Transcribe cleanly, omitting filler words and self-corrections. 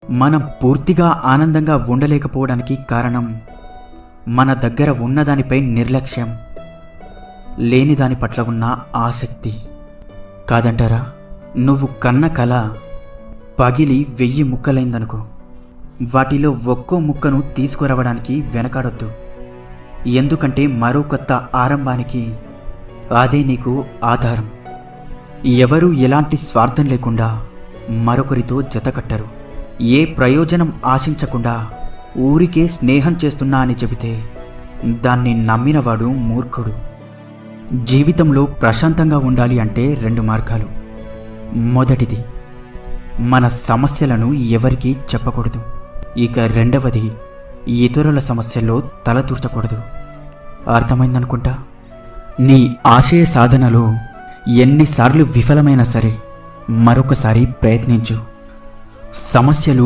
మనం పూర్తిగా ఆనందంగా ఉండలేకపోవడానికి కారణం మన దగ్గర ఉన్నదానిపై నిర్లక్ష్యం, లేని దాని పట్ల ఉన్న ఆసక్తి కాదంటారా? నువ్వు కన్న కల పగిలి 1000 ముక్కలైందనుకో, వాటిలో ఒక్కో ముక్కను తీసుకురావడానికి వెనకాడొద్దు. ఎందుకంటే మరో కొత్త ఆరంభానికి అదే నీకు ఆధారం. ఎవరూ ఎలాంటి స్వార్థం లేకుండా మరొకరితో జతకట్టరు. ఏ ప్రయోజనం ఆశించకుండా ఊరికే స్నేహం చేస్తున్నా అని చెబితే దాన్ని నమ్మినవాడు మూర్ఖుడు. జీవితంలో ప్రశాంతంగా ఉండాలి అంటే 2 మార్గాలు. మొదటిది, మన సమస్యలను ఎవరికీ చెప్పకూడదు. ఇక రెండవది, ఇతరుల సమస్యల్లో తలదూర్చకూడదు. అర్థమైందనుకుంటా. నీ ఆశయ సాధనలో ఎన్నిసార్లు విఫలమైనా సరే మరొకసారి ప్రయత్నించు. సమస్యలు